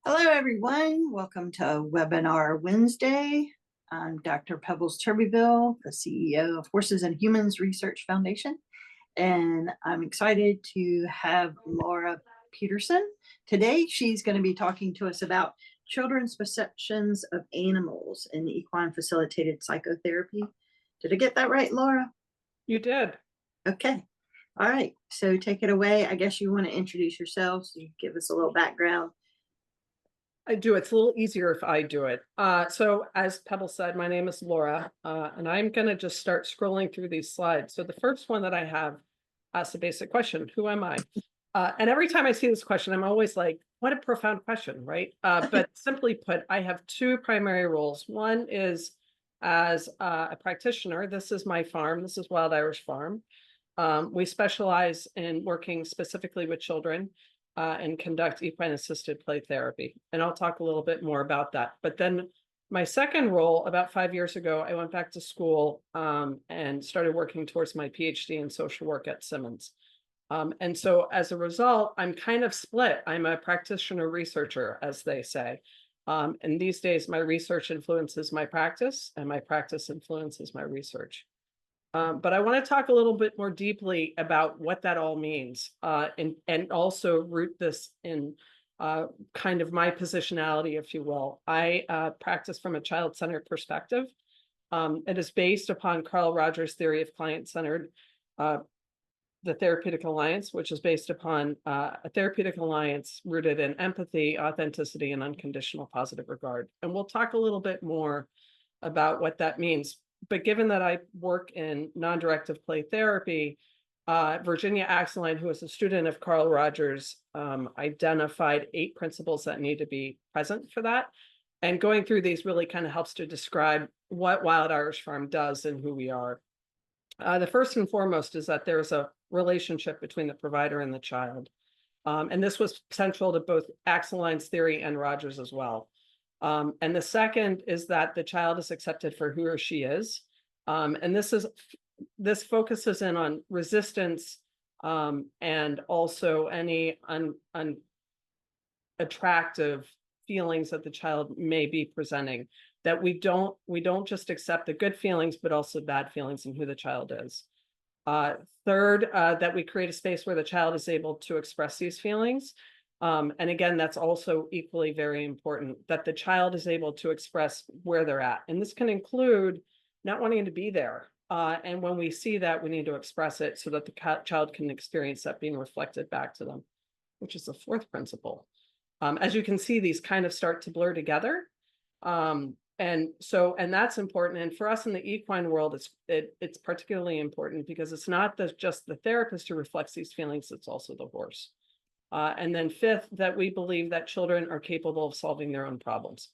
Hello, everyone. Welcome to Webinar Wednesday. I'm Dr. Pebbles Turbyville, the CEO of Horses and Humans Research Foundation, and I'm excited to have Laura Peterson. Today, she's going to be talking to us about children's perceptions of animals in equine facilitated psychotherapy. Did I get that right, Laura? You did. Okay. All right. So take it away. I guess you want to introduce yourself, so you give us a little background. I do. It's a little easier if I do it. So as Pebble said, my name is Laura, and I'm going to just start scrolling through these slides. So the first one that I have asks a basic question: who am I? And every time I see this question, I'm always like, what a profound question, right? But simply put, I have two primary roles. One is as a practitioner. This is my farm. This is Wild Irish Farm. We specialize in working specifically with children and conduct equine assisted play therapy. And I'll talk a little bit more about that. But then my second role, about 5 years ago, I went back to school and started working towards my PhD in social work at Simmons. And so as a result, I'm kind of split. I'm a practitioner researcher, as they say. And these days, my research influences my practice, and my practice influences my research. But I want to talk a little bit more deeply about what that all means, and also root this in kind of my positionality, if you will. I practice from a child-centered perspective. It is based upon Carl Rogers' theory of client-centered, the therapeutic alliance, which is based upon a therapeutic alliance rooted in empathy, authenticity, and unconditional positive regard. And we'll talk a little bit more about what that means. But given that I work in non-directive play therapy, Virginia Axeline, who is a student of Carl Rogers, identified 8 principles that need to be present for that. And going through these really kind of helps to describe what Wild Irish Farm does and who we are. The first and foremost is that there's a relationship between the provider and the child. And this was central to both Axeline's theory and Rogers as well. And the second is that the child is accepted for who or she is. And this focuses in on resistance and also any unattractive feelings that the child may be presenting. That we don't just accept the good feelings, but also bad feelings in who the child is. Third, that we create a space where the child is able to express these feelings. And again, that's also equally very important, that the child is able to express where they're at. And this can include not wanting to be there. And when we see that, we need to express it so that the child can experience that being reflected back to them, which is the fourth principle. As you can see, these kind of start to blur together. And that's important. And for us in the equine world, it's particularly important because it's not just the therapist who reflects these feelings, it's also the horse. And then fifth, that we believe that children are capable of solving their own problems.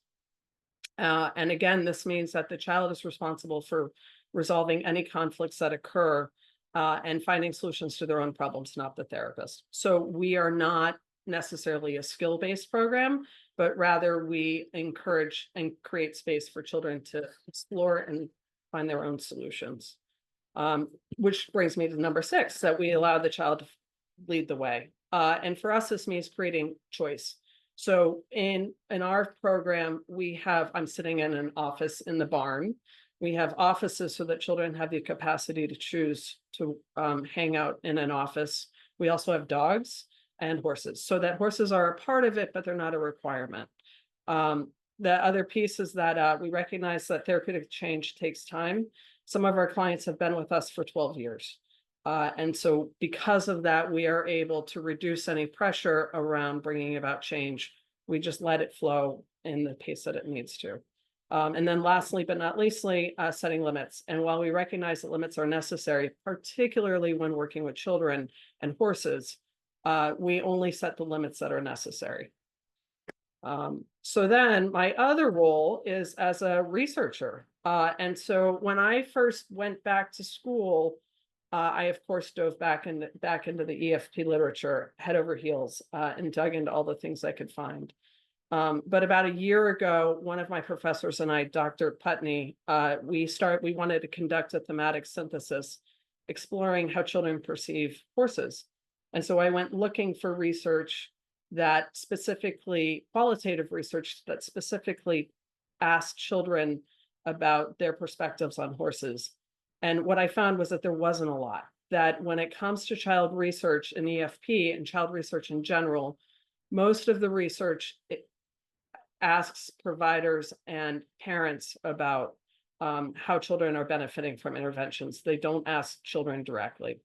And again, this means that the child is responsible for resolving any conflicts that occur and finding solutions to their own problems, not the therapist. So we are not necessarily a skill-based program, but rather we encourage and create space for children to explore and find their own solutions. Which brings me to number 6, that we allow the child to lead the way. And for us, this means creating choice. So in our program, I'm sitting in an office in the barn. We have offices so that children have the capacity to choose to hang out in an office. We also have dogs and horses, so that horses are a part of it, but they're not a requirement. The other piece is that we recognize that therapeutic change takes time. Some of our clients have been with us for 12 years. And so because of that, we are able to reduce any pressure around bringing about change. We just let it flow in the pace that it needs to. And then lastly, but not leastly, setting limits. And while we recognize that limits are necessary, particularly when working with children and horses, we only set the limits that are necessary. So then my other role is as a researcher. And so when I first went back to school, I, of course, dove back into the EFP literature, head over heels, and dug into all the things I could find. But about a year ago, one of my professors and I, Dr. Putney, we wanted to conduct a thematic synthesis exploring how children perceive horses. And so I went looking for research that specifically, qualitative research that specifically asked children about their perspectives on horses. And what I found was that there wasn't a lot, that when it comes to child research in EFP and child research in general, most of the research asks providers and parents about how children are benefiting from interventions. They don't ask children directly.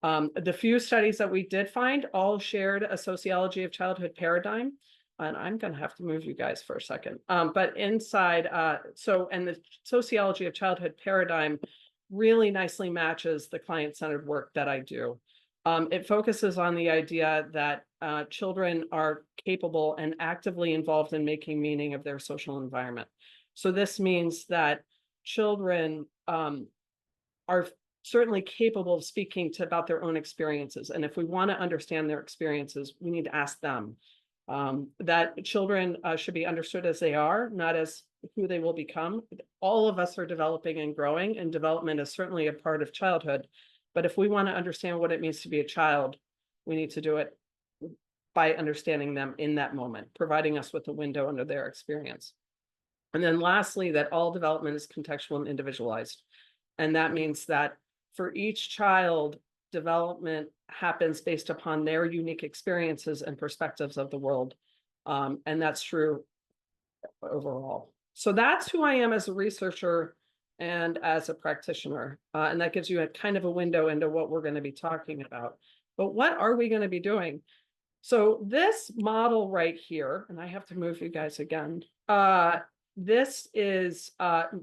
The few studies that we did find all shared a sociology of childhood paradigm. And I'm going to have to move you guys for a second. But inside, and the sociology of childhood paradigm really nicely matches the client-centered work that I do. It focuses on the idea that children are capable and actively involved in making meaning of their social environment. So this means that children are certainly capable of speaking about their own experiences. And if we want to understand their experiences, we need to ask them. That children should be understood as they are, not as who they will become. All of us are developing and growing, and development is certainly a part of childhood. But if we want to understand what it means to be a child, we need to do it by understanding them in that moment, providing us with a window into their experience. And then lastly, that all development is contextual and individualized. And that means that for each child, development happens based upon their unique experiences and perspectives of the world. And that's true overall. So that's who I am as a researcher and as a practitioner. And that gives you a kind of a window into what we're going to be talking about. But what are we going to be doing? So this model right here, and I have to move you guys again. This is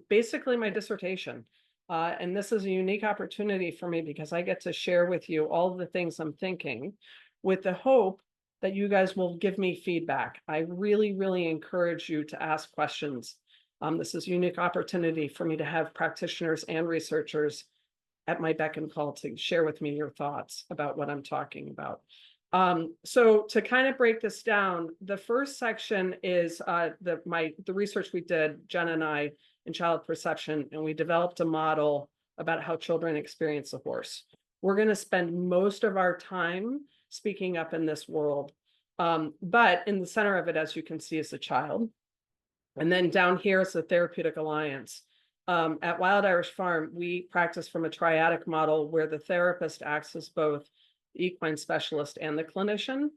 basically my dissertation. And this is a unique opportunity for me because I get to share with you all the things I'm thinking with the hope that you guys will give me feedback. I really, really encourage you to ask questions. This is a unique opportunity for me to have practitioners and researchers at my beck and call to share with me your thoughts about what I'm talking about. So to kind of break this down, the first section is the research we did, Jen and I, in child perception, and we developed a model about how children experience a horse. We're going to spend most of our time speaking up in this world. But in the center of it, as you can see, is the child. And then down here is the therapeutic alliance. At Wild Irish Farm, we practice from a triadic model where the therapist acts as both the equine specialist and the clinician.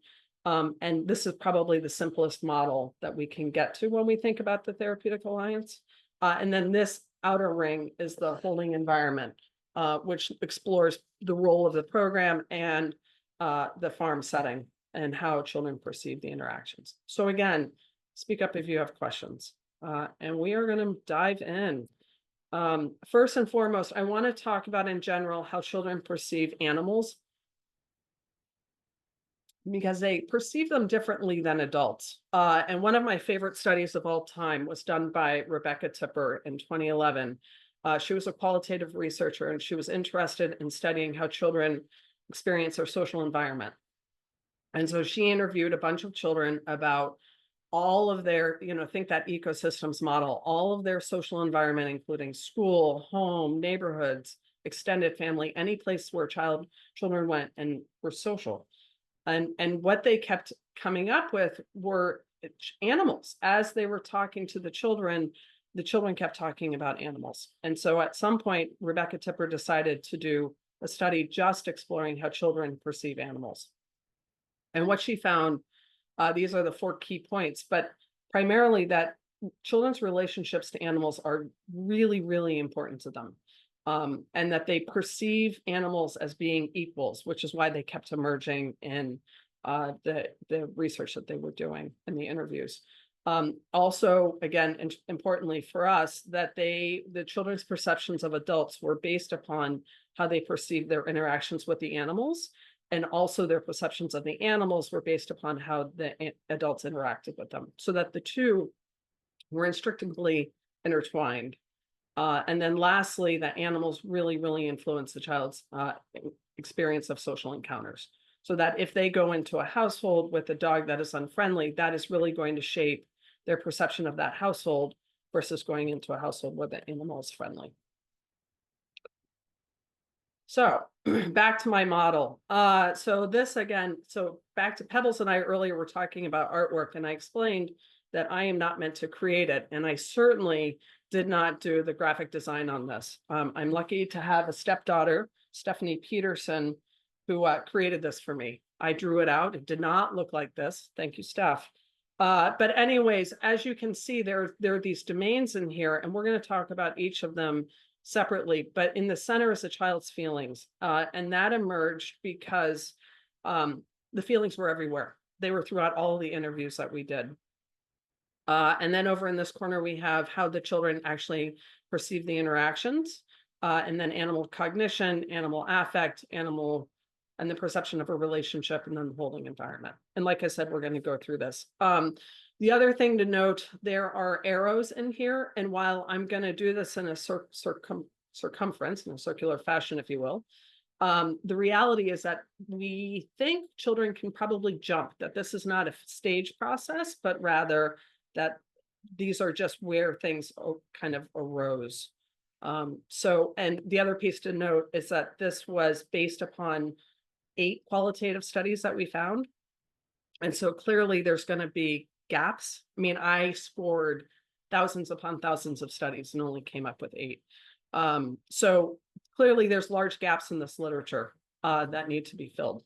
And this is probably the simplest model that we can get to when we think about the therapeutic alliance. And then this outer ring is the holding environment, which explores the role of the program and the farm setting and how children perceive the interactions. So again, speak up if you have questions. And we are going to dive in. First and foremost, I want to talk about in general how children perceive animals, because they perceive them differently than adults. And one of my favorite studies of all time was done by Rebecca Tipper in 2011. She was a qualitative researcher, and she was interested in studying how children experience their social environment. And so she interviewed a bunch of children about all of their, think that ecosystems model, all of their social environment, including school, home, neighborhoods, extended family, any place where children went and were social. And what they kept coming up with were animals. As they were talking to the children kept talking about animals. And so at some point, Rebecca Tipper decided to do a study just exploring how children perceive animals. And what she found, these are the 4 key points, but primarily that children's relationships to animals are really, really important to them. And that they perceive animals as being equals, which is why they kept emerging in the research that they were doing in the interviews. Also, again, importantly for us, that the children's perceptions of adults were based upon how they perceived their interactions with the animals, and also their perceptions of the animals were based upon how the adults interacted with them, so that the two were inextricably intertwined. And then lastly, that animals really, really influence the child's experience of social encounters. So that if they go into a household with a dog that is unfriendly, that is really going to shape their perception of that household versus going into a household where the animal is friendly. So back to my model. So this again, so back to Pebbles and I earlier were talking about artwork, and I explained that I am not meant to create it. And I certainly did not do the graphic design on this. I'm lucky to have a stepdaughter, Stephanie Peterson, who created this for me. I drew it out. It did not look like this. Thank you, Steph. But anyways, as you can see, there are these domains in here, and we're going to talk about each of them separately, but in the center is the child's feelings. And that emerged because the feelings were everywhere. They were throughout all the interviews that we did. And then over in this corner, we have how the children actually perceive the interactions, and then animal cognition, animal affect, and the perception of a relationship, and then the holding environment. And like I said, we're going to go through this. The other thing to note, there are arrows in here. And while I'm going to do this in a circumference, in a circular fashion, if you will, the reality is that we think children can probably jump, that this is not a stage process, but rather that these are just where things kind of arose. And the other piece to note is that this was based upon 8 qualitative studies that we found. And so clearly there's going to be gaps. I mean, I scored thousands upon thousands of studies and only came up with 8. So clearly there's large gaps in this literature that need to be filled.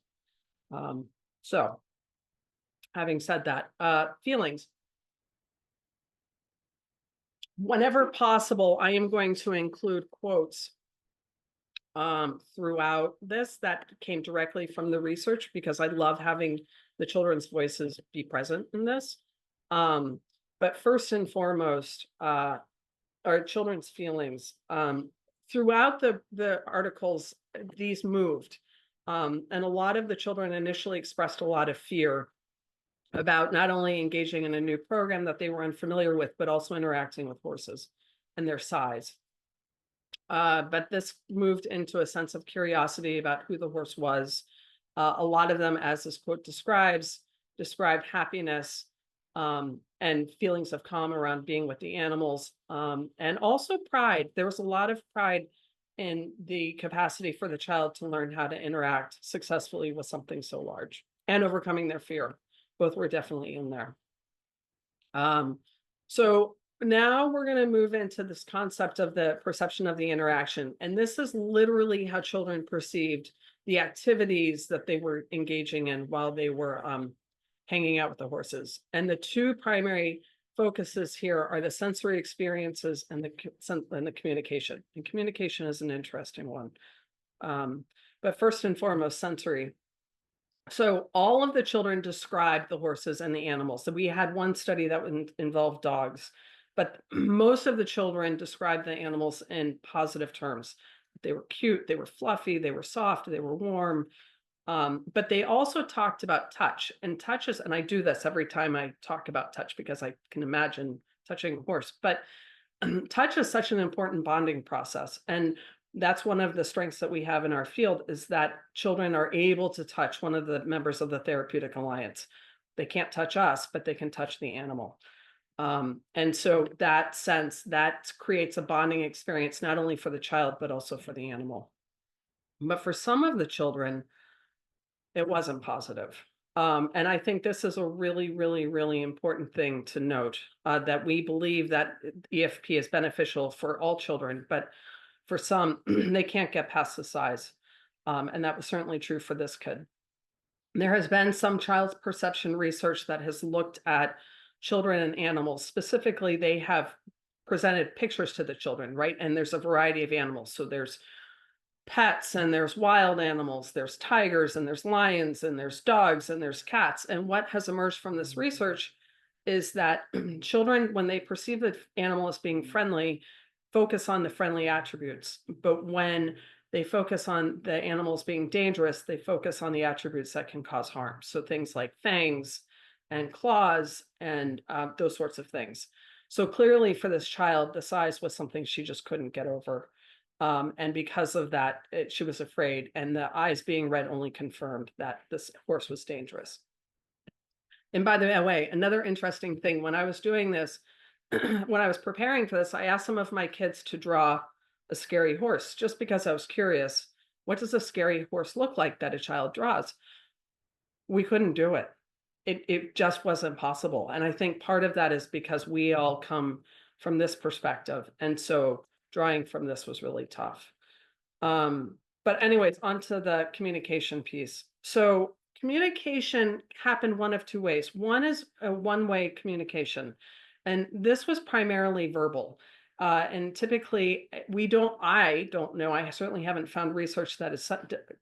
So having said that, feelings. Whenever possible, I am going to include quotes throughout this that came directly from the research, because I love having the children's voices be present in this. But first and foremost, are children's feelings. Throughout the articles, these moved. And a lot of the children initially expressed a lot of fear about not only engaging in a new program that they were unfamiliar with, but also interacting with horses and their size. But this moved into a sense of curiosity about who the horse was. A lot of them, as this quote described happiness and feelings of calm around being with the animals, and also pride. There was a lot of pride in the capacity for the child to learn how to interact successfully with something so large and overcoming their fear. Both were definitely in there. So now we're going to move into this concept of the perception of the interaction. And this is literally how children perceived the activities that they were engaging in while they were hanging out with the horses. And the 2 primary focuses here are the sensory experiences and the communication. And communication is an interesting one. But first and foremost, sensory. So all of the children described the horses and the animals. So we had one study that involved dogs, but most of the children described the animals in positive terms. They were cute, they were fluffy, they were soft, they were warm. But they also talked about touch, and touch is, and I do this every time I talk about touch because I can imagine touching a horse, but touch is such an important bonding process. And that's one of the strengths that we have in our field, is that children are able to touch one of the members of the therapeutic alliance. They can't touch us, but they can touch the animal. And so that sense, that creates a bonding experience, not only for the child, but also for the animal. But for some of the children, it wasn't positive. And I think this is a really, really, really important thing to note, that we believe that EFP is beneficial for all children, but for some, they can't get past the size. And that was certainly true for this kid. There has been some child perception research that has looked at children and animals. Specifically, they have presented pictures to the children, right? And there's a variety of animals. So there's pets, and there's wild animals, there's tigers, and there's lions, and there's dogs, and there's cats. And what has emerged from this research is that children, when they perceive the animal as being friendly, focus on the friendly attributes. But when they focus on the animals being dangerous, they focus on the attributes that can cause harm. So things like fangs and claws and those sorts of things. So clearly for this child, the size was something she just couldn't get over. And because of that, she was afraid, and the eyes being red only confirmed that this horse was dangerous. And by the way, another interesting thing, when I was doing this, when I was preparing for this, I asked some of my kids to draw a scary horse just because I was curious. What does a scary horse look like that a child draws? We couldn't do it. It just wasn't possible, and I think part of that is because we all come from this perspective, and so drawing from this was really tough. But anyways, onto the communication piece. So communication happened one of two ways. One is a one-way communication, and this was primarily verbal. And typically, I don't know, I certainly haven't found research that has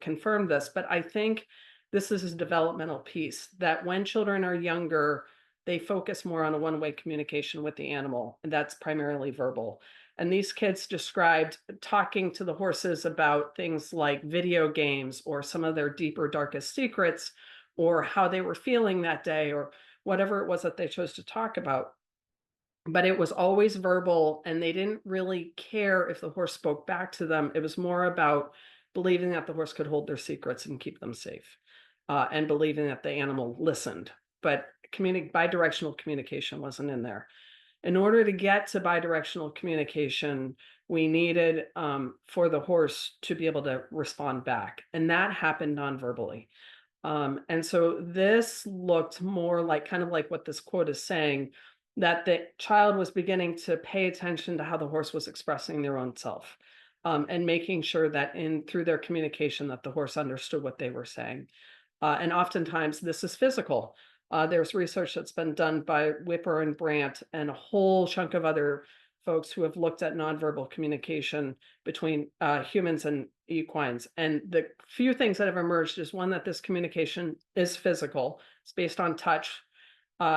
confirmed this, but I think this is a developmental piece that when children are younger, they focus more on a one-way communication with the animal, and that's primarily verbal. And these kids described talking to the horses about things like video games or some of their deeper, darkest secrets, or how they were feeling that day, or whatever it was that they chose to talk about. But it was always verbal, and they didn't really care if the horse spoke back to them. It was more about believing that the horse could hold their secrets and keep them safe, and believing that the animal listened. But bidirectional communication wasn't in there. In order to get to bidirectional communication, we needed for the horse to be able to respond back, and that happened non-verbally. And so this looked more like kind of like what this quote is saying, that the child was beginning to pay attention to how the horse was expressing their own self, and making sure that through their communication that the horse understood what they were saying. And oftentimes this is physical. There's research that's been done by Whipper and Brandt and a whole chunk of other folks who have looked at nonverbal communication between humans and equines. And the few things that have emerged is one, that this communication is physical, it's based on touch.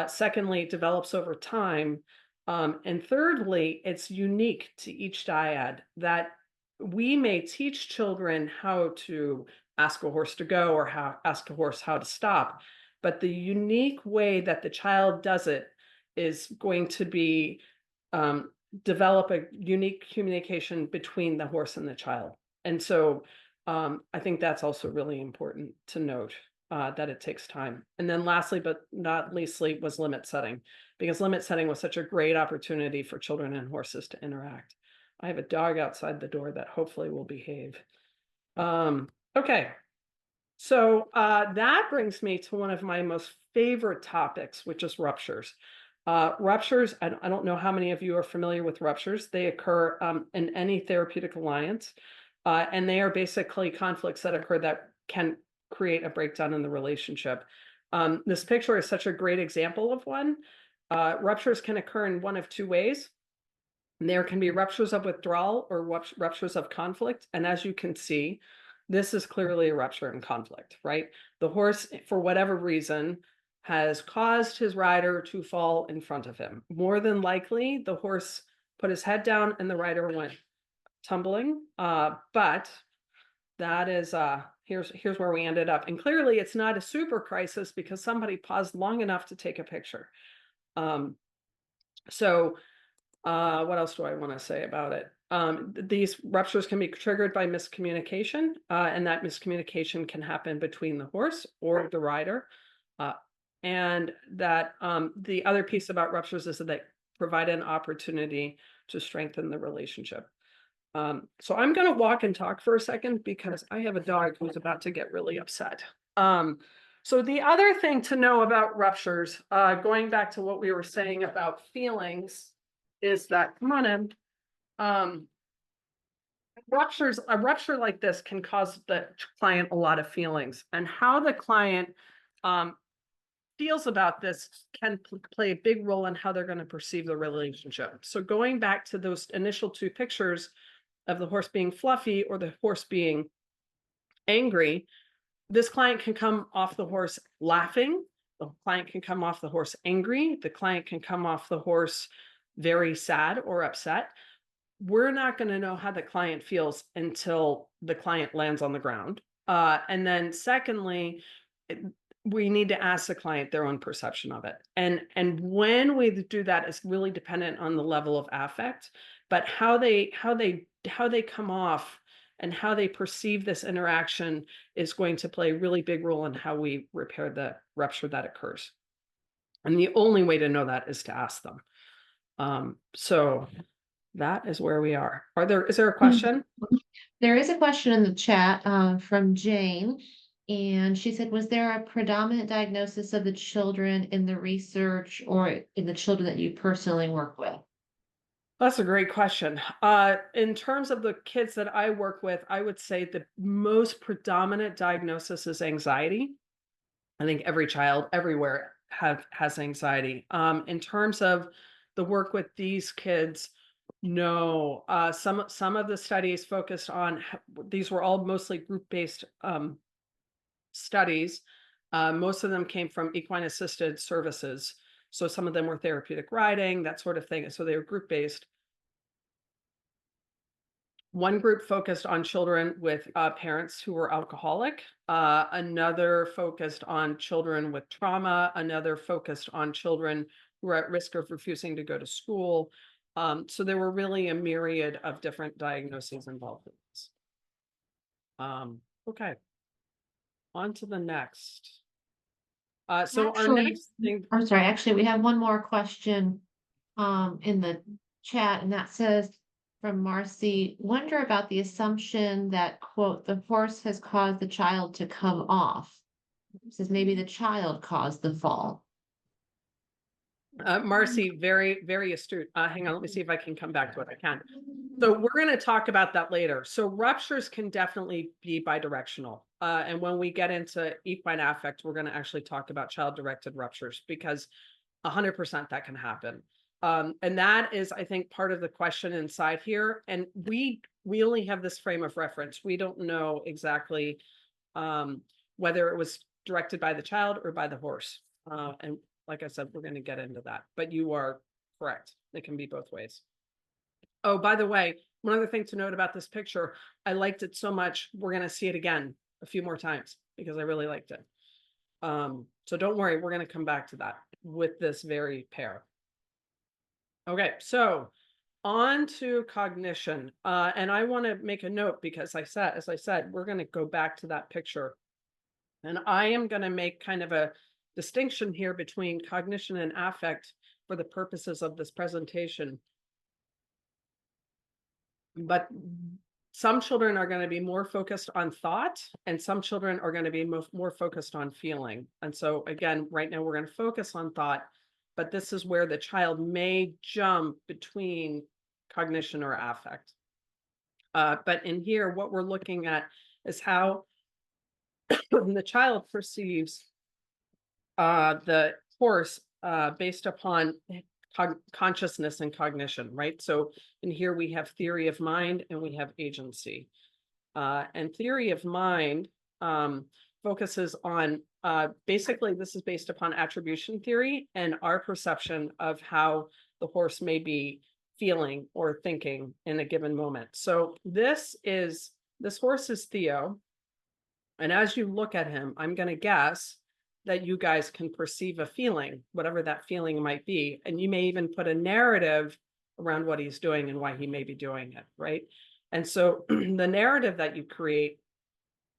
Secondly, it develops over time. And thirdly, it's unique to each dyad, that we may teach children how to ask a horse to go or ask a horse how to stop, but the unique way that the child does it is going to be develop a unique communication between the horse and the child. And so I think that's also really important to note, that it takes time. And then lastly, but not leastly, was limit setting, because limit setting was such a great opportunity for children and horses to interact. I have a dog outside the door that hopefully will behave. Okay. So that brings me to one of my most favorite topics, which is ruptures. Ruptures, I don't know how many of you are familiar with ruptures. They occur in any therapeutic alliance, and they are basically conflicts that occur that can create a breakdown in the relationship. This picture is such a great example of one. Ruptures can occur in one of two ways. There can be ruptures of withdrawal or ruptures of conflict. And as you can see, this is clearly a rupture in conflict, right? The horse, for whatever reason, has caused his rider to fall in front of him. More than likely, the horse put his head down and the rider went tumbling. But that is, here's where we ended up. And clearly it's not a super crisis because somebody paused long enough to take a picture. What else do I want to say about it? These ruptures can be triggered by miscommunication, and that miscommunication can happen between the horse or the rider. And that the other piece about ruptures is that they provide an opportunity to strengthen the relationship. So I'm going to walk and talk for a second because I have a dog who's about to get really upset. So the other thing to know about ruptures, going back to what we were saying about feelings, is that, come on in, a rupture like this can cause the client a lot of feelings, and how the client feels about this can play a big role in how they're going to perceive the relationship. So going back to those initial two pictures of the horse being fluffy or the horse being angry, this client can come off the horse laughing, the client can come off the horse angry, the client can come off the horse very sad or upset. We're not going to know how the client feels until the client lands on the ground. And then secondly, we need to ask the client their own perception of it. And when we do that, it's really dependent on the level of affect, but how they come off and how they perceive this interaction is going to play a really big role in how we repair the rupture that occurs. And the only way to know that is to ask them. So that is where we are. Is there a Mm. question? There is a question in the chat from Jane, and she said, was there a predominant diagnosis of the children in the research or in the children that you personally work with? That's a great question. In terms of the kids that I work with, I would say the most predominant diagnosis is anxiety. I think every child everywhere has anxiety. In terms of the work with these kids, no. Some of the studies focused on these were all mostly group-based studies. Most of them came from equine assisted services. So some of them were therapeutic riding, that sort of thing. So they were group-based. One group focused on children with parents who were alcoholic, another focused on children with trauma, another focused on children who were at risk of refusing to go to school. So there were really a myriad of different diagnoses involved in this. Okay, on to the next. So our Actually, next thing, I'm sorry, actually, we have one more question in the chat, and that says from Marcy, wonder about the assumption that, quote, the horse has caused the child to come off. It says maybe the child caused the fall. Marcy, very, very astute. Hang on, let me see if I can come back to it. I can. So we're going to talk about that later. So ruptures can definitely be bidirectional. And when we get into equine affect, we're going to actually talk about child-directed ruptures because 100% that can happen. And that is, I think, part of the question inside here. And we only have this frame of reference. We don't know exactly whether it was directed by the child or by the horse. And like I said, we're going to get into that. But you are correct. It can be both ways. Oh, by the way, one other thing to note about this picture, I liked it so much, we're going to see it again a few more times because I really liked it. So don't worry, we're going to come back to that with this very pair. Okay, so on to cognition. And I want to make a note because as I said, we're going to go back to that picture. And I am going to make kind of a distinction here between cognition and affect for the purposes of this presentation. But some children are going to be more focused on thought, and some children are going to be more focused on feeling. And so again, right now we're going to focus on thought, but this is where the child may jump between cognition or affect. But in here, what we're looking at is how the child perceives the horse based upon consciousness and cognition, right? So in here we have theory of mind and we have agency. And theory of mind focuses on, basically this is based upon attribution theory and our perception of how the horse may be feeling or thinking in a given moment. So this horse is Theo. And as you look at him, I'm going to guess that you guys can perceive a feeling, whatever that feeling might be. And you may even put a narrative around what he's doing and why he may be doing it, right? And so the narrative that you create,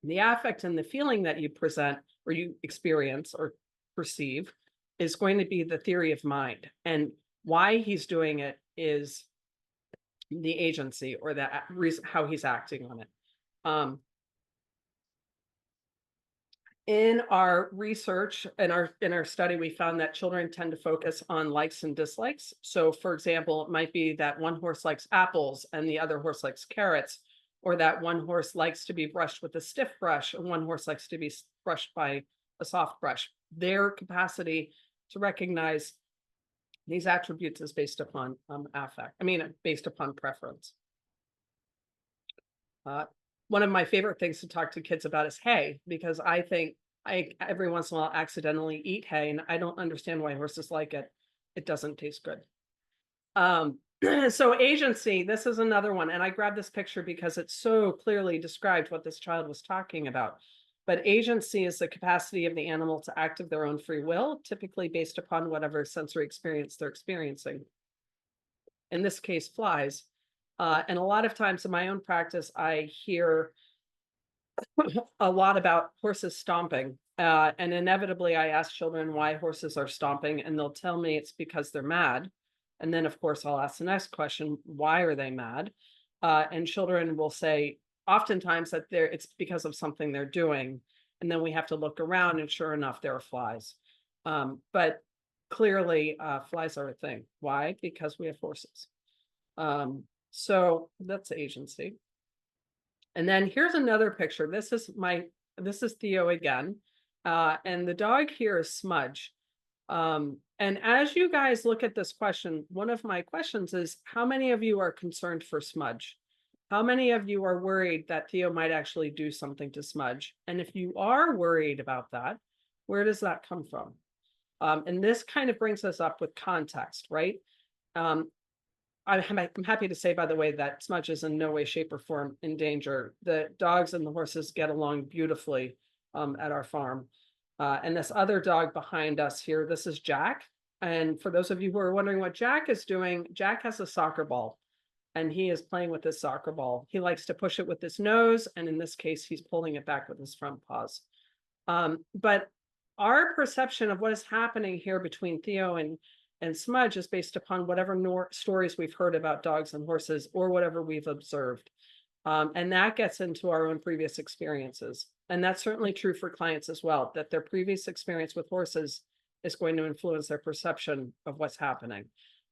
the affect and the feeling that you present or you experience or perceive is going to be the theory of mind. And why he's doing it is the agency or the reason how he's acting on it. In our research, in our study, we found that children tend to focus on likes and dislikes. So for example, it might be that one horse likes apples and the other horse likes carrots, or that one horse likes to be brushed with a stiff brush and one horse likes to be brushed by a soft brush. Their capacity to recognize these attributes is based upon based upon preference. One of my favorite things to talk to kids about is hay, because I think I every once in a while accidentally eat hay and I don't understand why horses like it. It doesn't taste good. So agency, this is another one. And I grabbed this picture because it so clearly described what this child was talking about. But agency is the capacity of the animal to act of their own free will, typically based upon whatever sensory experience they're experiencing. In this case, flies. And a lot of times in my own practice, I hear a lot about horses stomping. And inevitably, I ask children why horses are stomping, and they'll tell me it's because they're mad. And then, of course, I'll ask the next question, why are they mad? And children will say oftentimes that it's because of something they're doing. And then we have to look around, and sure enough, there are flies. But clearly, flies are a thing. Why? Because we have horses. So that's agency. And then here's another picture. This is Theo again. And the dog here is Smudge. And as you guys look at this question, one of my questions is, how many of you are concerned for Smudge? How many of you are worried that Theo might actually do something to Smudge? And if you are worried about that, where does that come from? And this kind of brings us up with context, right? I'm happy to say, by the way, that Smudge is in no way, shape, or form in danger. The dogs and the horses get along beautifully at our farm. And this other dog behind us here, this is Jack. And for those of you who are wondering what Jack is doing, Jack has a soccer ball, and he is playing with this soccer ball. He likes to push it with his nose, and in this case, he's pulling it back with his front paws. But our perception of what is happening here between Theo and Smudge is based upon whatever stories we've heard about dogs and horses, or whatever we've observed. And that gets into our own previous experiences. And that's certainly true for clients as well, that their previous experience with horses is going to influence their perception of what's happening.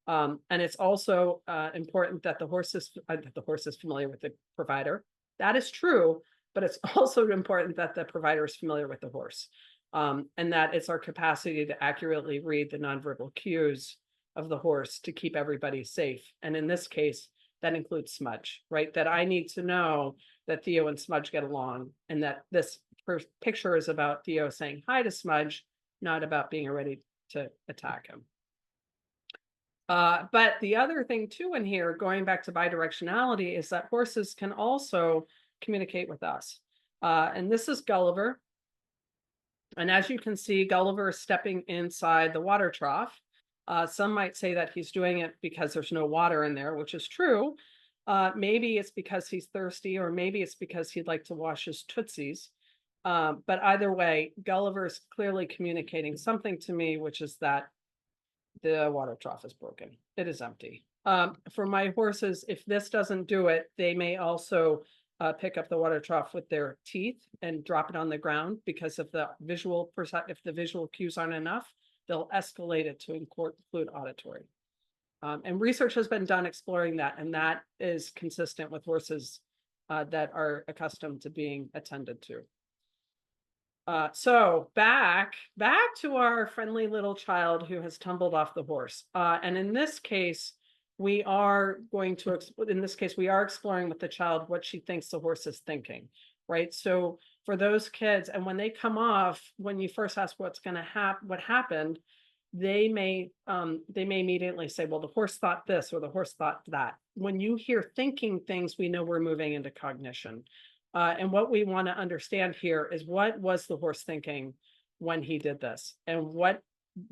And it's also important that the horse is familiar with the provider. That is true, but it's also important that the provider is familiar with the horse. And that it's our capacity to accurately read the nonverbal cues of the horse to keep everybody safe. And in this case, that includes Smudge, right? That I need to know that Theo and Smudge get along, and that this picture is about Theo saying hi to Smudge, not about being ready to attack him. But the other thing too in here, going back to bidirectionality, is that horses can also communicate with us. And this is Gulliver. And as you can see, Gulliver is stepping inside the water trough. Some might say that he's doing it because there's no water in there, which is true. Maybe it's because he's thirsty, or maybe it's because he'd like to wash his tootsies. But either way, Gulliver is clearly communicating something to me, which is that the water trough is broken. It is empty. For my horses, if this doesn't do it, they may also pick up the water trough with their teeth and drop it on the ground, because if the visual cues aren't enough, they'll escalate it to include auditory. And research has been done exploring that, and that is consistent with horses that are accustomed to being attended to. So back to our friendly little child who has tumbled off the horse. And in this case, we are exploring with the child what she thinks the horse is thinking, right? So for those kids, and when they come off, when you first ask what's going to happen, what happened, they may immediately say, well, the horse thought this, or the horse thought that. When you hear thinking things, we know we're moving into cognition. And what we want to understand here is, what was the horse thinking when he did this, and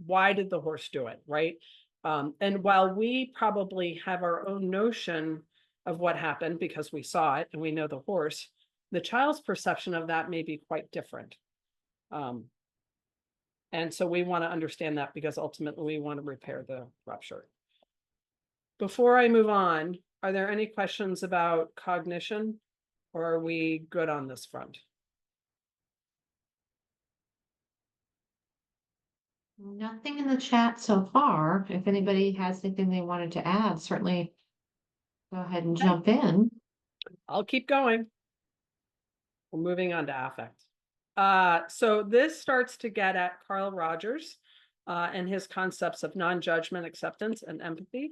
why did the horse do it, right? And while we probably have our own notion of what happened because we saw it and we know the horse, the child's perception of that may be quite different. And so we want to understand that, because ultimately we want to repair the rupture. Before I move on, are there any questions about cognition, or are we good on this front? Nothing in the chat so far. If anybody has anything they wanted to add, certainly go ahead and jump in. I'll keep going. We're moving on to affect. So this starts to get at Carl Rogers and his concepts of non-judgment, acceptance, and empathy,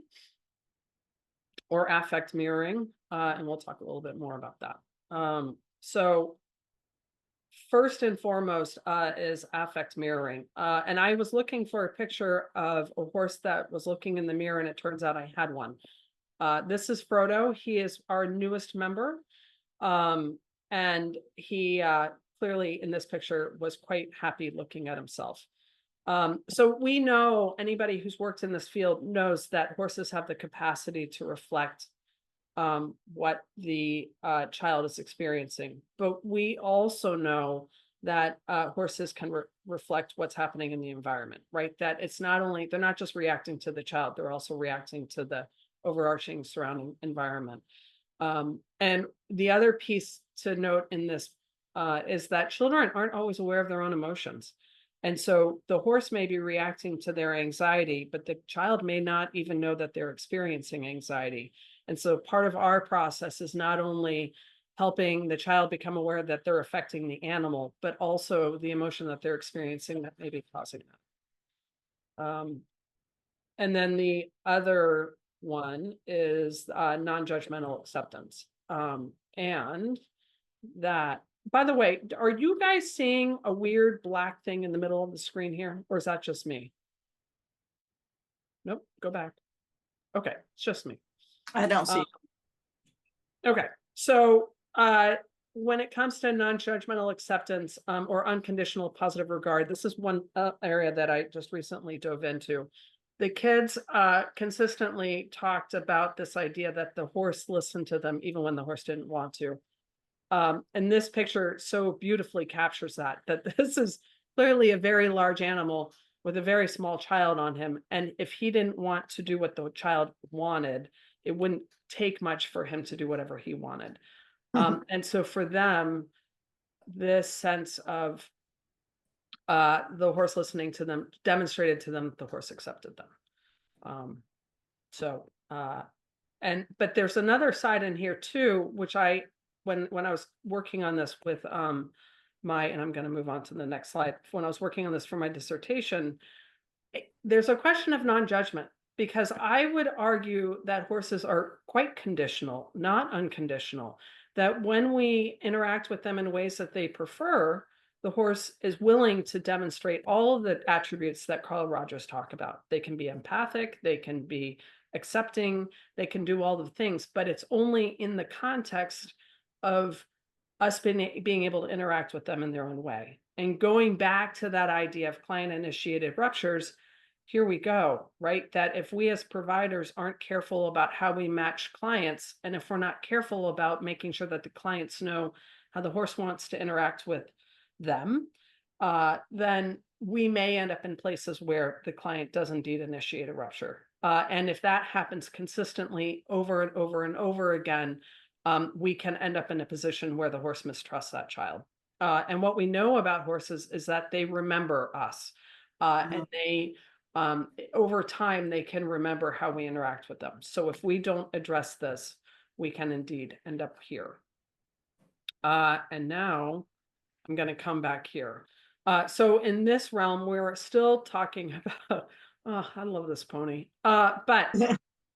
or affect mirroring. And we'll talk a little bit more about that. So first and foremost is affect mirroring. And I was looking for a picture of a horse that was looking in the mirror, and it turns out I had one. This is Frodo. He is our newest member. And he clearly in this picture was quite happy looking at himself. So we know, anybody who's worked in this field knows that horses have the capacity to reflect what the child is experiencing. But we also know that horses can reflect what's happening in the environment, right? That it's not only, they're not just reacting to the child, they're also reacting to the overarching surrounding environment. And the other piece to note in this is that children aren't always aware of their own emotions. And so the horse may be reacting to their anxiety, but the child may not even know that they're experiencing anxiety. And so part of our process is not only helping the child become aware that they're affecting the animal, but also the emotion that they're experiencing that may be causing that. And then the other one is non-judgmental acceptance. And that, by the way, are you guys seeing a weird black thing in the middle of the screen here? Or is that just me? Nope, go back. Okay, it's just me. I don't see. Okay, so when it comes to non-judgmental acceptance or unconditional positive regard, this is one area that I just recently dove into. The kids consistently talked about this idea that the horse listened to them even when the horse didn't want to. And this picture so beautifully captures that this is clearly a very large animal with a very small child on him. And if he didn't want to do what the child wanted, it wouldn't take much for him to do whatever he wanted. And so for them, this sense of the horse listening to them demonstrated to them the horse accepted them. But there's another side in here too, which when I was working on this with and I'm going to move on to the next slide. When I was working on this for my dissertation, there's a question of non-judgment, because I would argue that horses are quite conditional, not unconditional, that when we interact with them in ways that they prefer, the horse is willing to demonstrate all of the attributes that Carl Rogers talked about. They can be empathic, they can be accepting, they can do all the things, but it's only in the context of us being able to interact with them in their own way. And going back to that idea of client-initiated ruptures, here we go, right? That if we as providers aren't careful about how we match clients, and if we're not careful about making sure that the clients know how the horse wants to interact with them, then we may end up in places where the client does indeed initiate a rupture. And if that happens consistently over and over and over again, we can end up in a position where the horse mistrusts that child. And what we know about horses is that they remember us, and they, over time, they can remember how we interact with them. So if we don't address this, we can indeed end up here. And now I'm going to come back here. So in this realm, we're still talking about, oh, I love this pony. But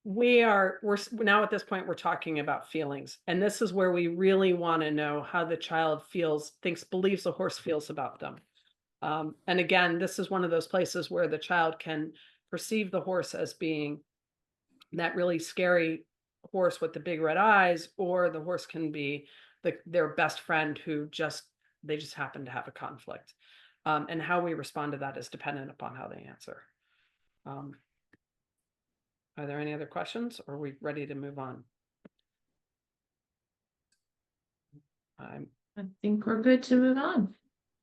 we're now at this point, we're talking about feelings. And this is where we really want to know how the child believes the horse feels about them. And again, this is one of those places where the child can perceive the horse as being that really scary horse with the big red eyes, or the horse can be their best friend who they just happen to have a conflict. And how we respond to that is dependent upon how they answer. Are there any other questions, or are we ready to move on? I think we're good to move on.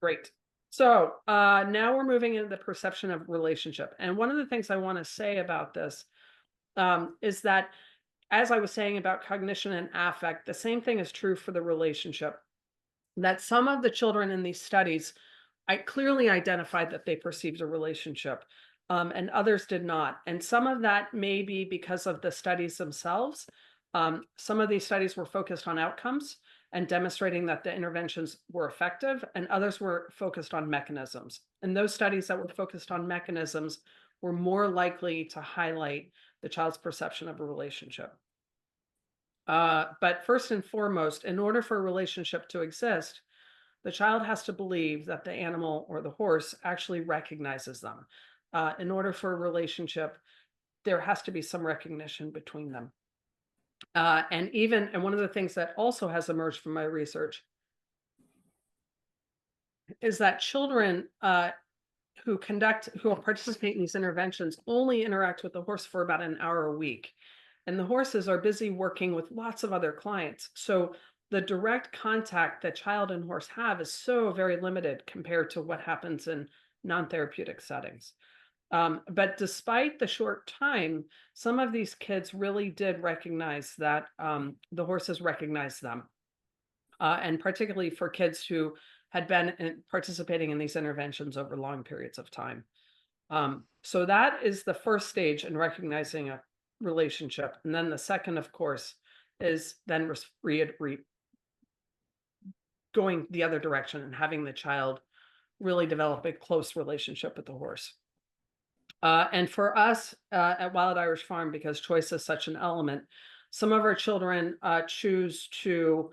Great. So now we're moving into the perception of relationship. And one of the things I want to say about this is that, as I was saying about cognition and affect, the same thing is true for the relationship. That some of the children in these studies, I clearly identified that they perceived a relationship, and others did not. And some of that may be because of the studies themselves. Some of these studies were focused on outcomes and demonstrating that the interventions were effective, and others were focused on mechanisms. And those studies that were focused on mechanisms were more likely to highlight the child's perception of a relationship. But first and foremost, in order for a relationship to exist, the child has to believe that the animal or the horse actually recognizes them. In order for a relationship, there has to be some recognition between them. And one of the things that also has emerged from my research is that children who participate in these interventions only interact with the horse for about an hour a week. And the horses are busy working with lots of other clients. So the direct contact that child and horse have is so very limited compared to what happens in non-therapeutic settings. But despite the short time, some of these kids really did recognize that the horses recognized them. And particularly for kids who had been participating in these interventions over long periods of time. So that is the first stage in recognizing a relationship. And then the second, of course, is then going the other direction and having the child really develop a close relationship with the horse. And for us at Wild Irish Farm, because choice is such an element, some of our children choose to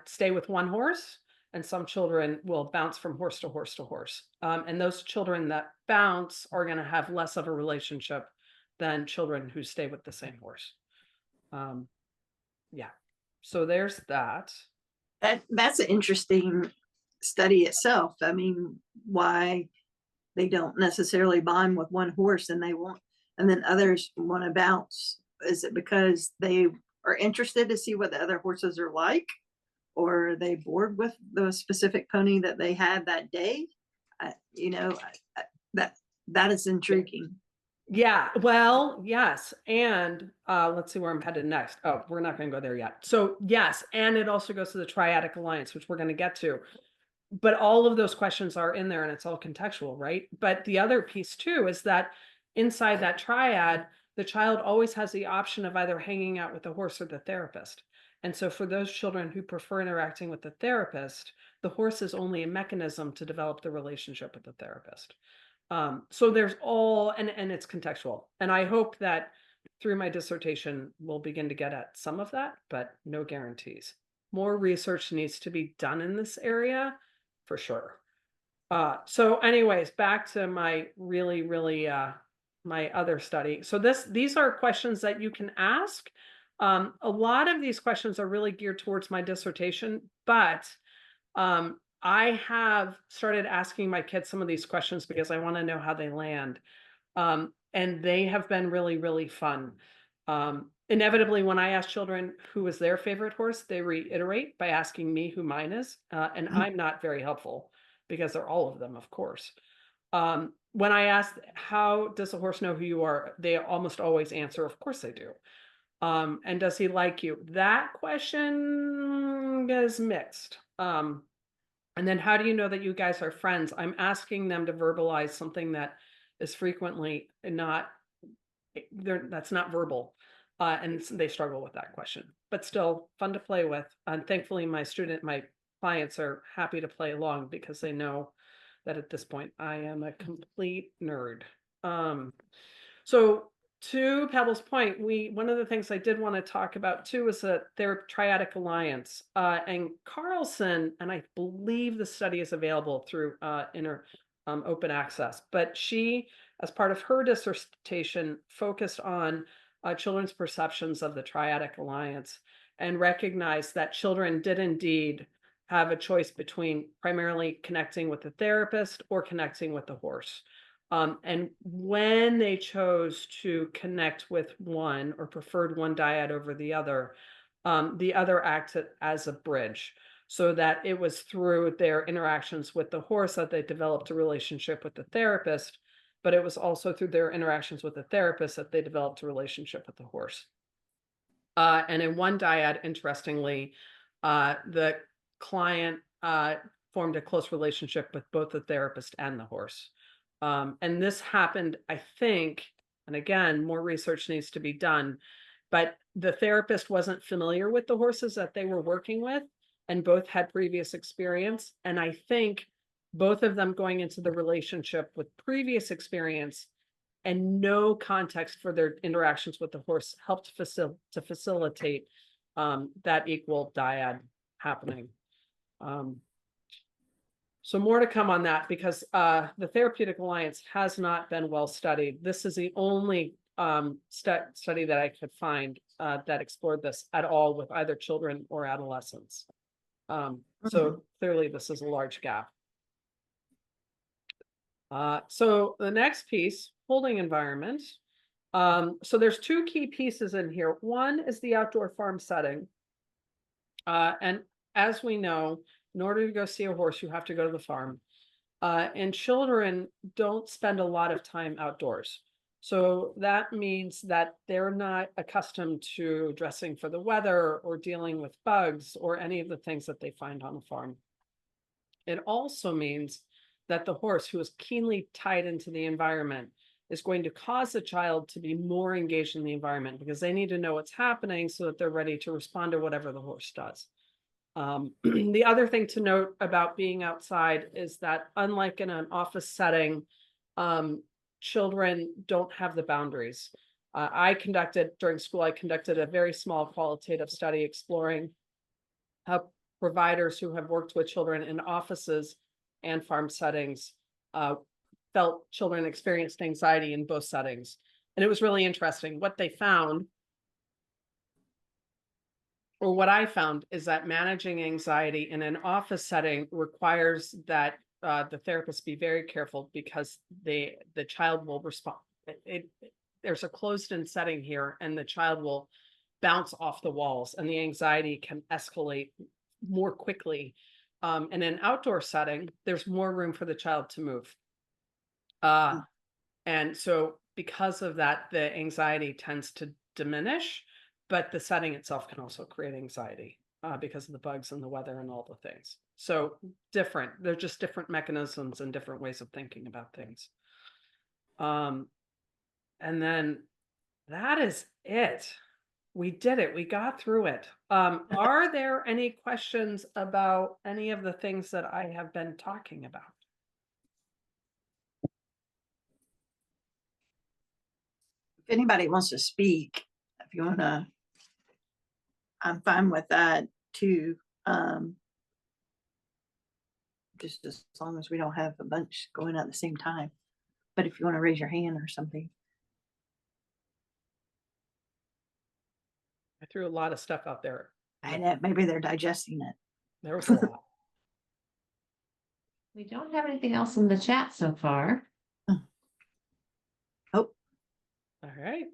stay with one horse, and some children will bounce from horse to horse to horse. And those children that bounce are going to have less of a relationship than children who stay with the same horse. Yeah, so there's that. That's an interesting study itself. I mean, why they don't necessarily bond with one horse and they won't, and then others want to bounce. Is it because they are interested to see what the other horses are like, or are they bored with the specific pony that they had that day? That is intriguing. Yeah, well, yes. And let's see where I'm headed next. Oh, we're not going to go there yet. So yes, and it also goes to the triadic alliance, which we're going to get to. But all of those questions are in there and it's all contextual, right? But the other piece too is that inside that triad, the child always has the option of either hanging out with the horse or the therapist. And so for those children who prefer interacting with the therapist, the horse is only a mechanism to develop the relationship with the therapist. So there's all, and it's contextual. And I hope that through my dissertation, we'll begin to get at some of that, but no guarantees. More research needs to be done in this area for sure. So anyways, back to my really, my other study. So these are questions that you can ask. A lot of these questions are really geared towards my dissertation, but I have started asking my kids some of these questions because I want to know how they land. And they have been really, really fun. Inevitably, when I ask children who is their favorite horse, they reiterate by asking me who mine is. And I'm not very helpful because they're all of them, of course. When I ask, how does a horse know who you are? They almost always answer, of course they do. And does he like you? That question is mixed. And then how do you know that you guys are friends? I'm asking them to verbalize something that is frequently that's not verbal. And they struggle with that question, but still fun to play with. And thankfully my clients are happy to play along because they know that at this point I am a complete nerd. So to Pebbles' point, one of the things I did want to talk about too is their triadic alliance. And Carlson, and I believe the study is available through open access, but she, as part of her dissertation, focused on children's perceptions of the triadic alliance and recognized that children did indeed have a choice between primarily connecting with the therapist or connecting with the horse. And when they chose to connect with one or preferred one dyad over the other acted as a bridge, so that it was through their interactions with the horse that they developed a relationship with the therapist, but it was also through their interactions with the therapist that they developed a relationship with the horse. And in one dyad, interestingly, the client formed a close relationship with both the therapist and the horse. And this happened, I think, and again, more research needs to be done, but the therapist wasn't familiar with the horses that they were working with, and both had previous experience. And I think both of them going into the relationship with previous experience and no context for their interactions with the horse helped to facilitate that equal dyad happening. So more to come on that because the therapeutic alliance has not been well studied. This is the only study that I could find that explored this at all with either children or adolescents. So clearly this is a large gap. So the next piece, holding environment. So there's two key pieces in here. One is the outdoor farm setting. And as we know, in order to go see a horse, you have to go to the farm. And children don't spend a lot of time outdoors. So that means that they're not accustomed to dressing for the weather or dealing with bugs or any of the things that they find on the farm. It also means that the horse, who is keenly tied into the environment, is going to cause the child to be more engaged in the environment because they need to know what's happening so that they're ready to respond to whatever the horse does. The other thing to note about being outside is that, unlike in an office setting, children don't have the boundaries. During school, I conducted a very small qualitative study exploring how providers who have worked with children in offices and farm settings felt children experienced anxiety in both settings. And it was really interesting. What they found, or what I found, is that managing anxiety in an office setting requires that the therapist be very careful because the child will respond. There's a closed-in setting here, and the child will bounce off the walls, and the anxiety can escalate more quickly. In an outdoor setting, there's more room for the child to move. And so because of that, the anxiety tends to diminish, but the setting itself can also create anxiety because of the bugs and the weather and all the things. So different. They're just different mechanisms and different ways of thinking about things. And then that is it. We did it. We got through it. Are there any questions about any of the things that I have been talking about? If anybody wants to speak, if you want to, I'm fine with that too. Just as long as we don't have a bunch going at the same time. But if you want to raise your hand or something. I threw a lot of stuff out there. And maybe they're digesting it. There was a lot. We don't have anything else in the chat so far. Oh. All right.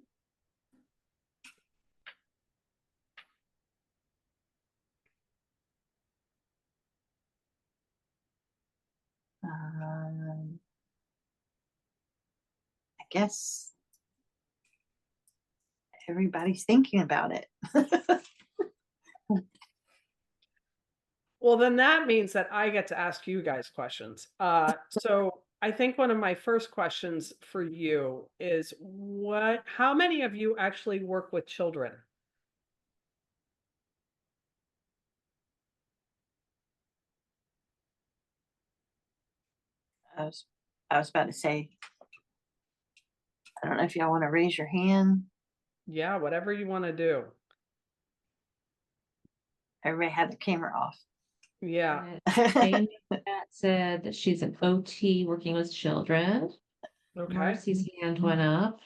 I guess everybody's thinking about it. Well, then that means that I get to ask you guys questions. So I think one of my first questions for you is how many of you actually work with children? I was about to say, I don't know if y'all want to raise your hand. Yeah, whatever you want to do. Everybody had the camera off. Yeah. Amy said that she's an OT working with children. Okay. Marcy's hand went up.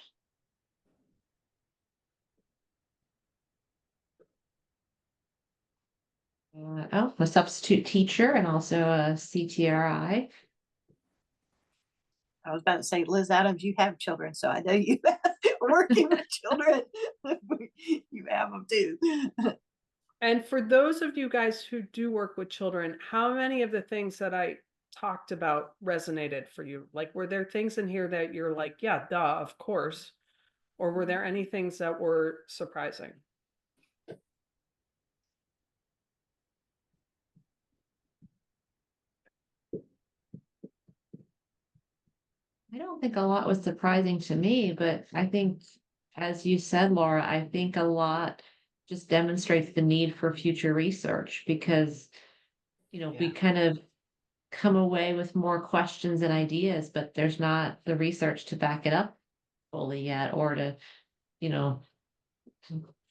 A substitute teacher and also a CTRI. I was about to say, Liz Adams, you have children, so I know you working with children. You have them too. And for those of you guys who do work with children, how many of the things that I talked about resonated for you? Like, were there things in here that you're like, yeah, duh, of course? Or were there any things that were surprising? I don't think a lot was surprising to me, but I think, as you said, Laura, I think a lot just demonstrates the need for future research because, we kind of come away with more questions and ideas, but there's not the research to back it up fully yet or to, kind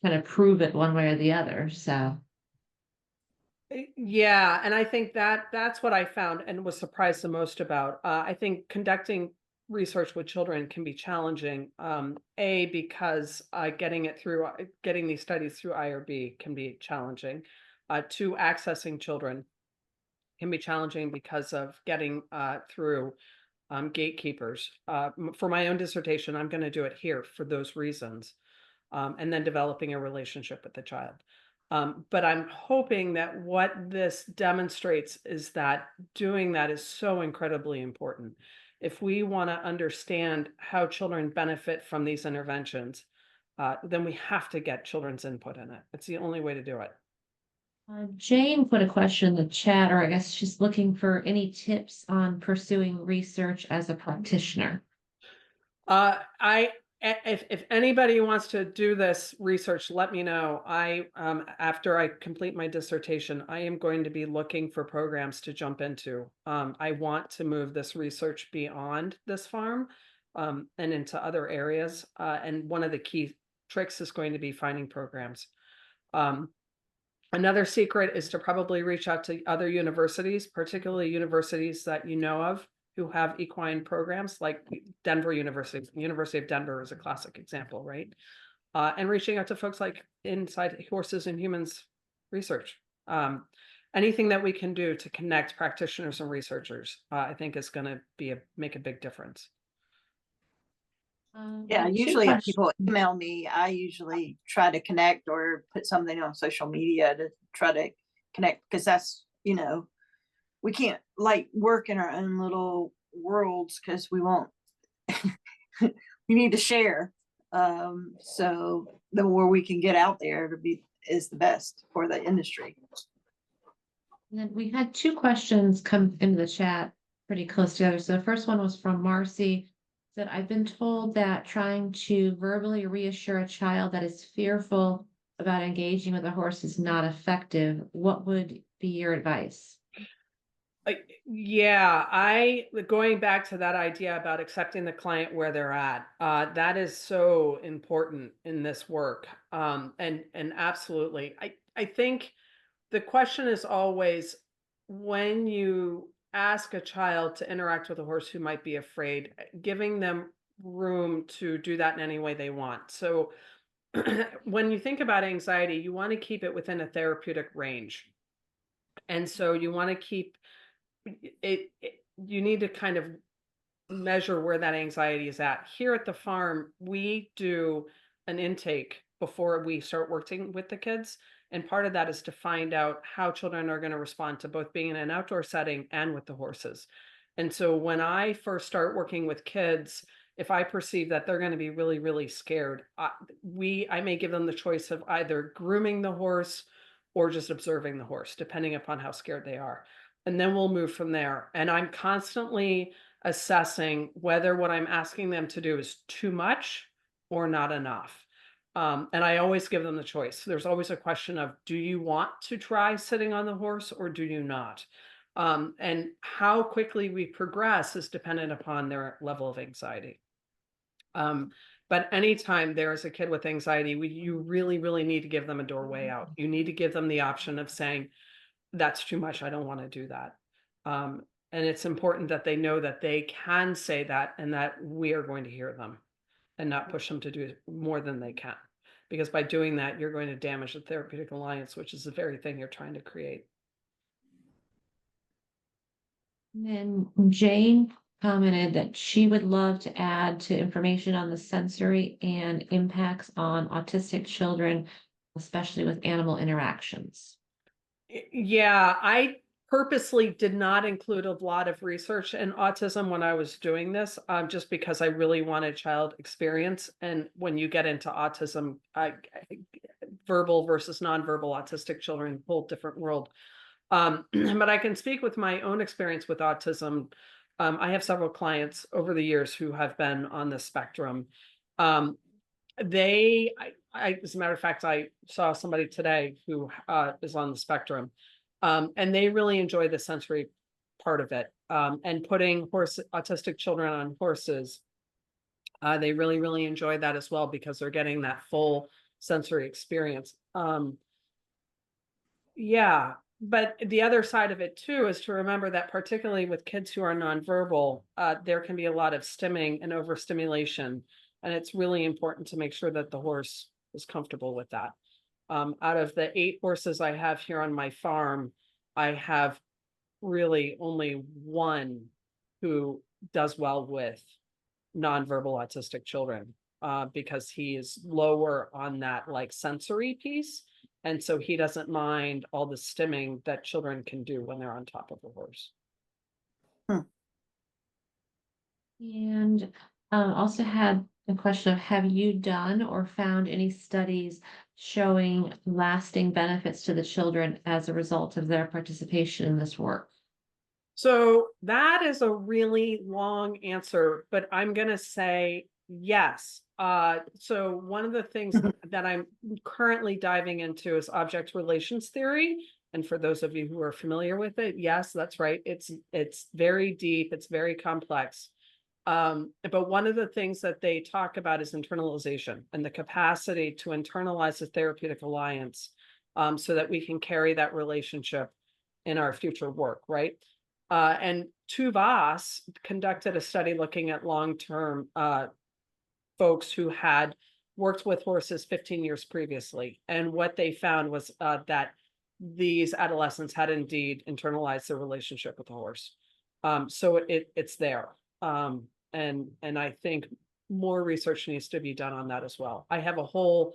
of prove it one way or the other. So. Yeah, and I think that's what I found and was surprised the most about. I think conducting research with children can be challenging. Because getting these studies through IRB can be challenging. Two, accessing children can be challenging because of getting through gatekeepers. For my own dissertation, I'm going to do it here for those reasons. And then developing a relationship with the child. But I'm hoping that what this demonstrates is that doing that is so incredibly important. If we want to understand how children benefit from these interventions, then we have to get children's input in it. It's the only way to do it. Jane put a question in the chat, or I guess she's looking for any tips on pursuing research as a practitioner. If anybody wants to do this research, let me know. After I complete my dissertation, I am going to be looking for programs to jump into. I want to move this research beyond this farm, and into other areas. And one of the key tricks is going to be finding programs. Another secret is to probably reach out to other universities, particularly universities that you know of, who have equine programs, like Denver University. University of Denver is a classic example, right? And reaching out to folks like inside Horses and Humans Research. Anything that we can do to connect practitioners and researchers, I think is going to make a big difference. Yeah, usually if people email me, I usually try to connect or put something on social media to try to connect, because that's, we can't like work in our own little worlds, because we won't we need to share. So the more we can get out there is the best for the industry. And then we had two questions come into the chat pretty close together. So the first one was from Marcy. That I've been told that trying to verbally reassure a child that is fearful about engaging with a horse is not effective. What would be your advice? Going back to that idea about accepting the client where they're at, that is so important in this work. And absolutely, I think the question is always, when you ask a child to interact with a horse who might be afraid, giving them room to do that in any way they want. So when you think about anxiety, you want to keep it within a therapeutic range. And so you want to keep you need to kind of measure where that anxiety is at. Here at the farm, we do an intake before we start working with the kids. And part of that is to find out how children are going to respond to both being in an outdoor setting and with the horses. And so when I first start working with kids, if I perceive that they're going to be really, really scared, I may give them the choice of either grooming the horse or just observing the horse, depending upon how scared they are. And then we'll move from there. And I'm constantly assessing whether what I'm asking them to do is too much or not enough. And I always give them the choice. There's always a question of, do you want to try sitting on the horse or do you not? And how quickly we progress is dependent upon their level of anxiety. But anytime there is a kid with anxiety, you really, really need to give them a doorway out. You need to give them the option of saying, that's too much, I don't want to do that. And it's important that they know that they can say that and that we are going to hear them and not push them to do more than they can. Because by doing that, you're going to damage the therapeutic alliance, which is the very thing you're trying to create. And then Jane commented that she would love to add to information on the sensory and impacts on autistic children, especially with animal interactions. Yeah, I purposely did not include a lot of research in autism when I was doing this, just because I really wanted child experience. And when you get into autism, verbal versus nonverbal autistic children, whole different world. But I can speak with my own experience with autism. I have several clients over the years who have been on the spectrum. As a matter of fact, I saw somebody today who is on the spectrum, and they really enjoy the sensory part of it. And putting autistic children on horses, they really, really enjoy that as well, because they're getting that full sensory experience. Yeah. But the other side of it too is to remember that particularly with kids who are nonverbal, there can be a lot of stimming and overstimulation. And it's really important to make sure that the horse is comfortable with that. Out of the 8 horses I have here on my farm, I have really only one who does well with nonverbal autistic children, because he is lower on that like sensory piece. And so he doesn't mind all the stimming that children can do when they're on top of a horse. And also had a question of, have you done or found any studies showing lasting benefits to the children as a result of their participation in this work? So that is a really long answer, but I'm going to say yes. So one of the things that I'm currently diving into is object relations theory. And for those of you who are familiar with it, yes, that's right. It's very deep. It's very complex. But one of the things that they talk about is internalization and the capacity to internalize a therapeutic alliance, so that we can carry that relationship in our future work, right? And Tuvas conducted a study looking at long-term folks who had worked with horses 15 years previously. And what they found was that these adolescents had indeed internalized their relationship with the horse. So it's there. And I think more research needs to be done on that as well. I have a whole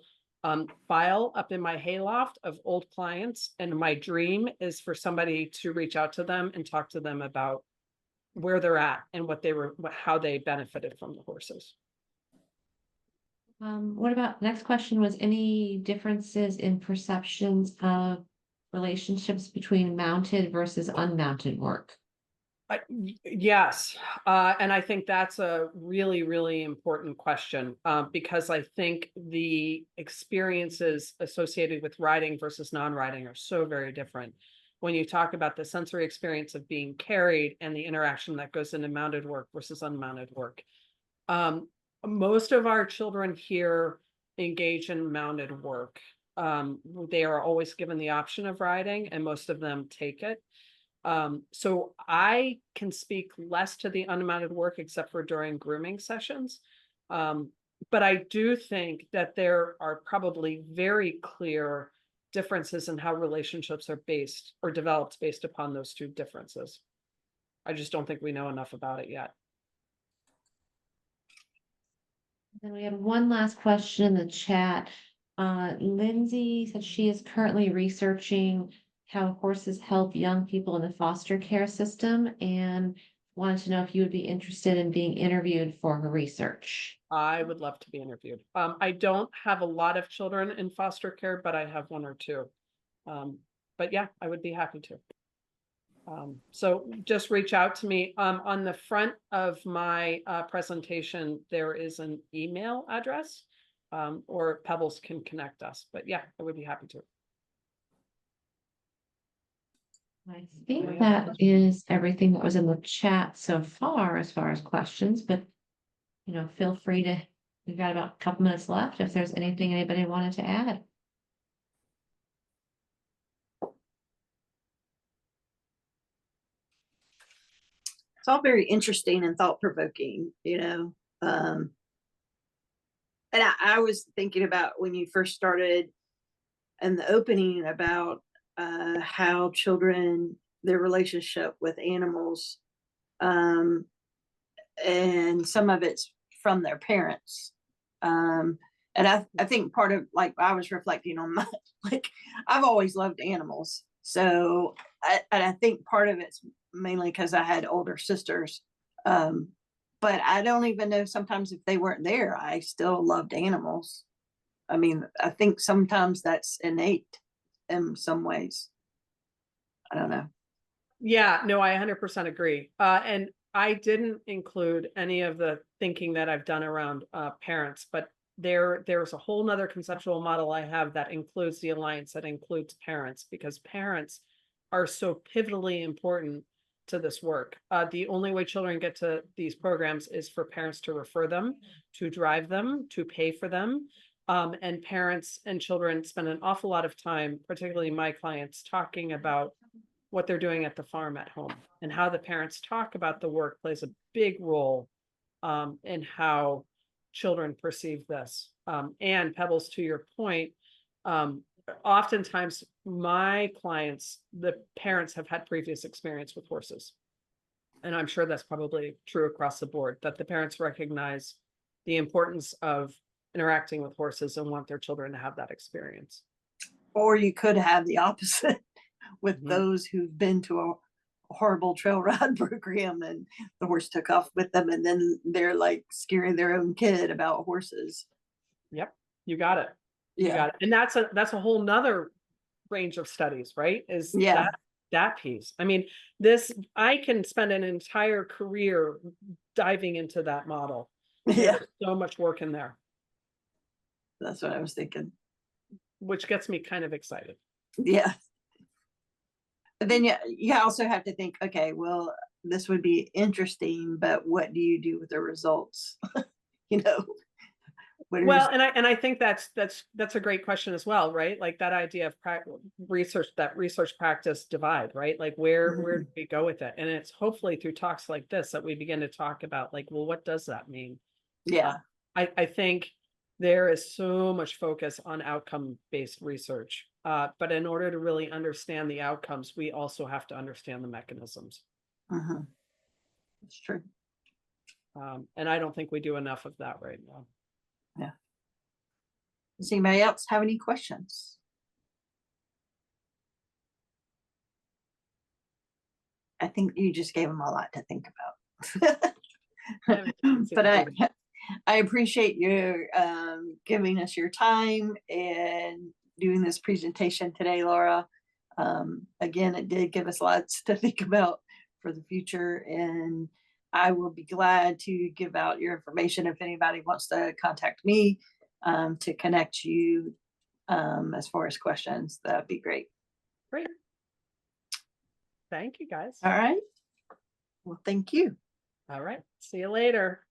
file up in my hayloft of old clients, and my dream is for somebody to reach out to them and talk to them about where they're at and how they benefited from the horses. What about, next question was, any differences in perceptions of relationships between mounted versus unmounted work? Yes. And I think that's a really, really important question, because I think the experiences associated with riding versus non-riding are so very different. When you talk about the sensory experience of being carried and the interaction that goes into mounted work versus unmounted work. Most of our children here engage in mounted work. They are always given the option of riding, and most of them take it. So I can speak less to the unmounted work except for during grooming sessions. But I do think that there are probably very clear differences in how relationships are based or developed based upon those two differences. I just don't think we know enough about it yet. Then we have one last question in the chat. Lindsay said she is currently researching how horses help young people in the foster care system and wanted to know if you would be interested in being interviewed for her research. I would love to be interviewed. I don't have a lot of children in foster care, but I have one or two. But yeah, I would be happy to. So just reach out to me. On the front of my presentation, there is an email address, or Pebbles can connect us. But yeah, I would be happy to. I think that is everything that was in the chat so far as questions, but feel free to, we've got about a couple minutes left if there's anything anybody wanted to add. It's all very interesting and thought-provoking, and I was thinking about when you first started in the opening about how children, their relationship with animals, and some of it's from their parents. And I think part of, like, I was reflecting on my, like, I've always loved animals. So I think part of it's mainly because I had older sisters. But I don't even know sometimes if they weren't there, I still loved animals. I mean, I think sometimes that's innate in some ways. I don't know. Yeah, no, I 100% agree. And I didn't include any of the thinking that I've done around parents, but there's a whole nother conceptual model I have that includes the alliance, that includes parents, because parents are so pivotally important to this work. The only way children get to these programs is for parents to refer them, to drive them, to pay for them. And parents and children spend an awful lot of time, particularly my clients, talking about what they're doing at the farm at home, and how the parents talk about the work plays a big role in how children perceive this. And Pebbles, to your point, oftentimes my clients, the parents have had previous experience with horses. And I'm sure that's probably true across the board, that the parents recognize the importance of interacting with horses and want their children to have that experience. Or you could have the opposite with Mhm. those who've been to a horrible trail ride program and the horse took off with them, and then they're like scaring their own kid about horses. Yep, you got it. You Yeah. got it. And that's a whole nother range of studies, right? Is Yeah. that piece. I mean, I can spend an entire career diving into that model. Yeah. There's so much work in there, That's what I was thinking. which gets me kind of excited. Yeah. But then you also have to think, okay, well, this would be interesting, but what do you do with the results? you know, what Well, is, and I think that's a great question as well, right? Like that idea of research practice divide, right? Like where do we go with it? And it's hopefully through talks like this that we begin to talk about like, well, what does that mean? yeah, I think there is so much focus on outcome-based research. But in order to really understand the outcomes, we also have to understand the mechanisms. it's true. And I don't think we do enough of that right now. Yeah. Does anybody else have any questions? I think you just gave them a lot to think about. But I appreciate you giving us your time and doing this presentation today, Laura. Again, it did give us lots to think about for the future, and I will be glad to give out your information if anybody wants to contact me to connect you as far as questions. That'd be great. Great. Thank you, guys. All right. Well, thank you. All right. See you later.